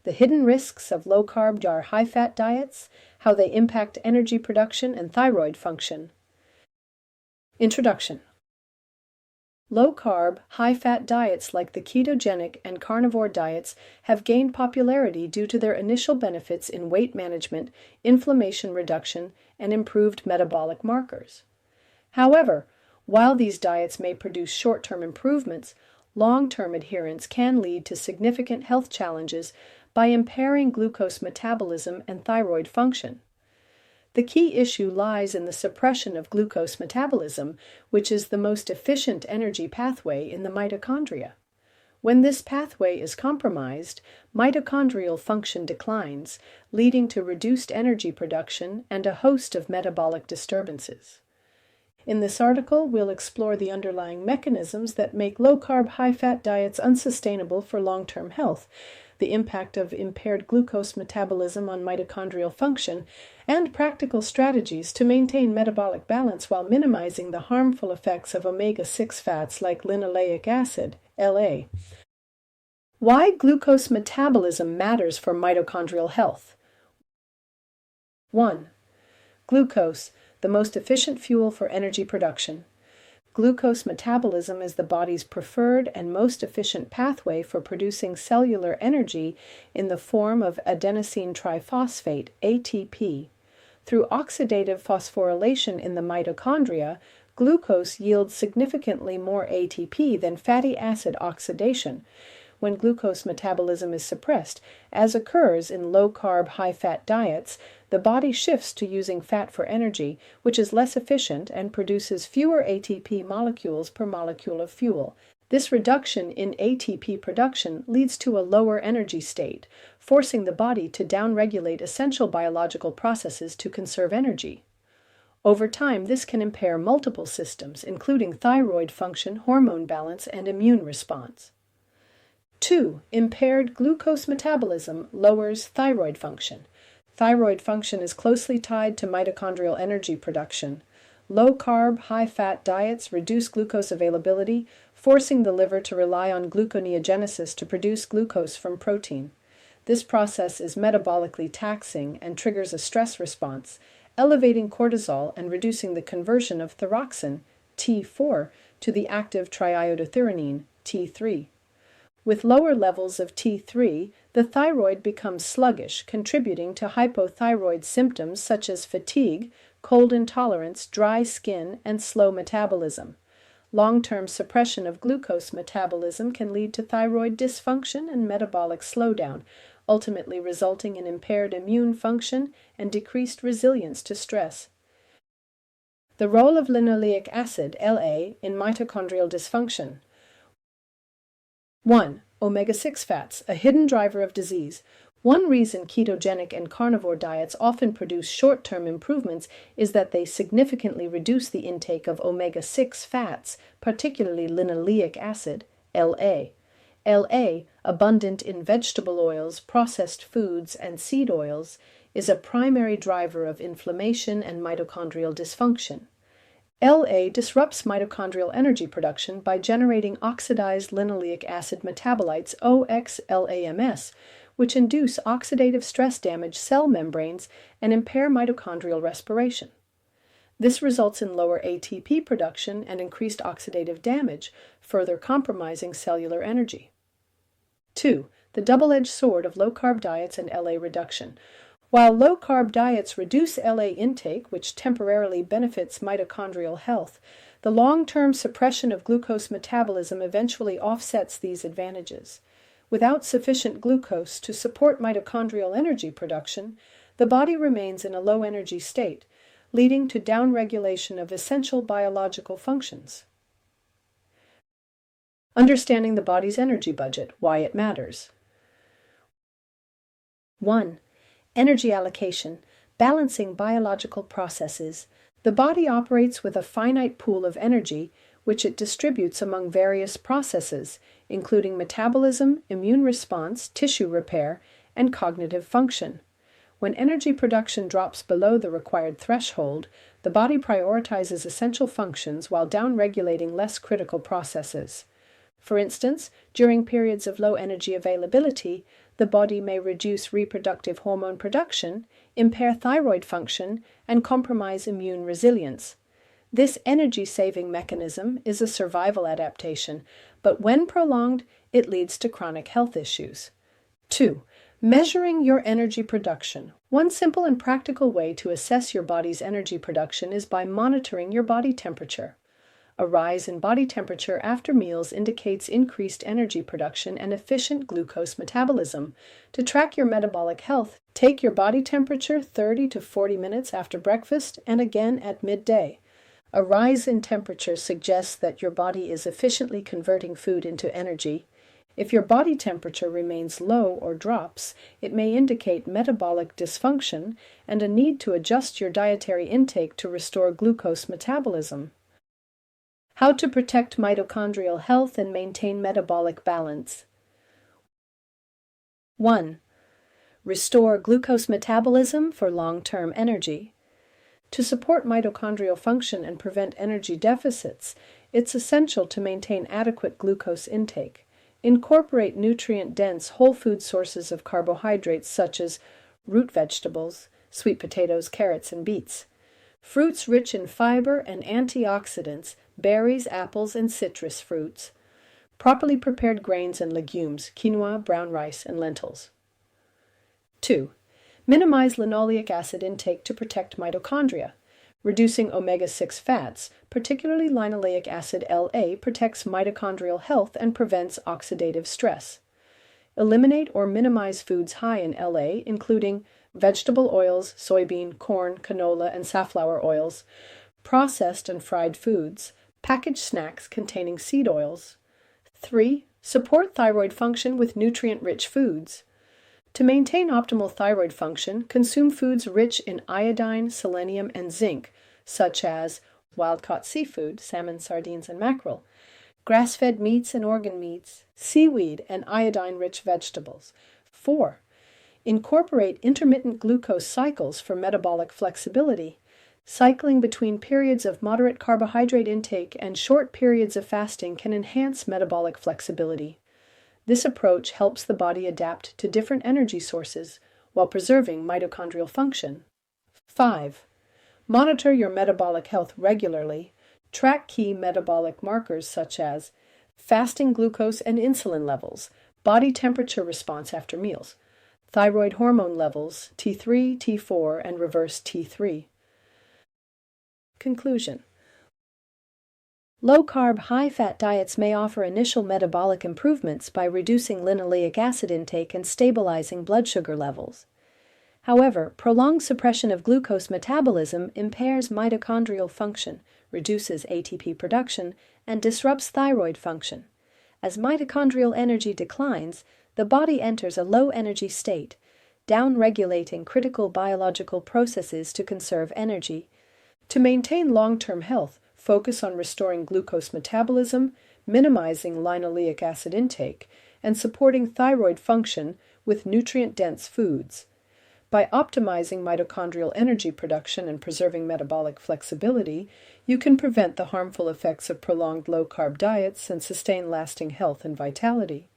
The hidden risks of low-carb or high-fat diets, how they impact energy production and thyroid function. Introduction. Low-carb, high-fat diets like the ketogenic and carnivore diets have gained popularity due to their initial benefits in weight management, inflammation reduction, and improved metabolic markers. However, while these diets may produce short-term improvements, long-term adherence can lead to significant health challenges by impairing glucose metabolism and thyroid function. The key issue lies in the suppression of glucose metabolism, which is the most efficient energy pathway in the mitochondria. When this pathway is compromised, mitochondrial function declines, leading to reduced energy production and a host of metabolic disturbances. In this article, we'll explore the underlying mechanisms that make low-carb, high-fat diets unsustainable for long-term health, the impact of impaired glucose metabolism on mitochondrial function, and practical strategies to maintain metabolic balance while minimizing the harmful effects of omega-6 fats like linoleic acid, La. Why glucose metabolism matters for mitochondrial health. 1. Glucose, the most efficient fuel for energy production. Glucose metabolism is the body's preferred and most efficient pathway for producing cellular energy in the form of adenosine triphosphate, ATP. Through oxidative phosphorylation in the mitochondria, glucose yields significantly more ATP than fatty acid oxidation when glucose metabolism is suppressed. As occurs in low-carb, high-fat diets, the body shifts to using fat for energy, which is less efficient and produces fewer ATP molecules per molecule of fuel. This reduction in ATP production leads to a lower energy state, forcing the body to downregulate essential biological processes to conserve energy. Over time, this can impair multiple systems, including thyroid function, hormone balance, and immune response. 2. Impaired glucose metabolism lowers thyroid function. Thyroid function is closely tied to mitochondrial energy production. Low-carb, high-fat diets reduce glucose availability, forcing the liver to rely on gluconeogenesis to produce glucose from protein. This process is metabolically taxing and triggers a stress response, elevating cortisol and reducing the conversion of thyroxine, T4, to the active triiodothyronine, T3. With lower levels of T3, the thyroid becomes sluggish, contributing to hypothyroid symptoms such as fatigue, cold intolerance, dry skin, and slow metabolism. Long-term suppression of glucose metabolism can lead to thyroid dysfunction and metabolic slowdown, ultimately resulting in impaired immune function and decreased resilience to stress. The role of linoleic acid, La, in mitochondrial dysfunction. 1. Omega-6 fats, a hidden driver of disease. One reason ketogenic and carnivore diets often produce short-term improvements is that they significantly reduce the intake of omega-6 fats, particularly linoleic acid, La. La, abundant in vegetable oils, processed foods, and seed oils, is a primary driver of inflammation and mitochondrial dysfunction. La disrupts mitochondrial energy production by generating oxidized linoleic acid metabolites, OXLAMS, which induce oxidative stress damage cell membranes and impair mitochondrial respiration. This results in lower ATP production and increased oxidative damage, further compromising cellular energy. 2. The double-edged sword of low-carb diets and La reduction. While low-carb diets reduce La intake, which temporarily benefits mitochondrial health, the long-term suppression of glucose metabolism eventually offsets these advantages. Without sufficient glucose to support mitochondrial energy production, the body remains in a low-energy state, leading to downregulation of essential biological functions. Understanding the body's energy budget, why it matters. 1. Energy allocation, balancing biological processes. The body operates with a finite pool of energy, which it distributes among various processes, including metabolism, immune response, tissue repair, and cognitive function. When energy production drops below the required threshold, the body prioritizes essential functions while downregulating less critical processes. For instance, during periods of low energy availability, the body may reduce reproductive hormone production, impair thyroid function, and compromise immune resilience. This energy-saving mechanism is a survival adaptation, but when prolonged, it leads to chronic health issues. 2. Measuring your energy production. One simple and practical way to assess your body's energy production is by monitoring your body temperature. A rise in body temperature after meals indicates increased energy production and efficient glucose metabolism. To track your metabolic health, take your body temperature 30 to 40 minutes after breakfast and again at midday. A rise in temperature suggests that your body is efficiently converting food into energy. If your body temperature remains low or drops, it may indicate metabolic dysfunction and a need to adjust your dietary intake to restore glucose metabolism. How to protect mitochondrial health and maintain metabolic balance. 1. Restore glucose metabolism for long-term energy. To support mitochondrial function and prevent energy deficits, it's essential to maintain adequate glucose intake. Incorporate nutrient-dense whole food sources of carbohydrates such as root vegetables, sweet potatoes, carrots, and beets. Fruits rich in fiber and antioxidants, berries, apples, and citrus fruits. Properly prepared grains and legumes, quinoa, brown rice, and lentils. 2. Minimize linoleic acid intake to protect mitochondria. Reducing omega-6 fats, particularly linoleic acid La, protects mitochondrial health and prevents oxidative stress. Eliminate or minimize foods high in La, including vegetable oils, soybean, corn, canola, and safflower oils, processed and fried foods, packaged snacks containing seed oils. 3. Support thyroid function with nutrient-rich foods. To maintain optimal thyroid function, consume foods rich in iodine, selenium, and zinc, such as wild-caught seafood, salmon, sardines, and mackerel, grass-fed meats and organ meats, seaweed, and iodine-rich vegetables. 4. Incorporate intermittent glucose cycles for metabolic flexibility. Cycling between periods of moderate carbohydrate intake and short periods of fasting can enhance metabolic flexibility. This approach helps the body adapt to different energy sources while preserving mitochondrial function. 5. Monitor your metabolic health regularly. Track key metabolic markers such as fasting glucose and insulin levels, body temperature response after meals, thyroid hormone levels, T3, T4, and reverse T3. Conclusion. Low-carb, high-fat diets may offer initial metabolic improvements by reducing linoleic acid intake and stabilizing blood sugar levels. However, prolonged suppression of glucose metabolism impairs mitochondrial function, reduces ATP production, and disrupts thyroid function. As mitochondrial energy declines, the body enters a low-energy state, down-regulating critical biological processes to conserve energy. To maintain long-term health, focus on restoring glucose metabolism, minimizing linoleic acid intake, and supporting thyroid function with nutrient-dense foods. By optimizing mitochondrial energy production and preserving metabolic flexibility, you can prevent the harmful effects of prolonged low-carb diets and sustain lasting health and vitality.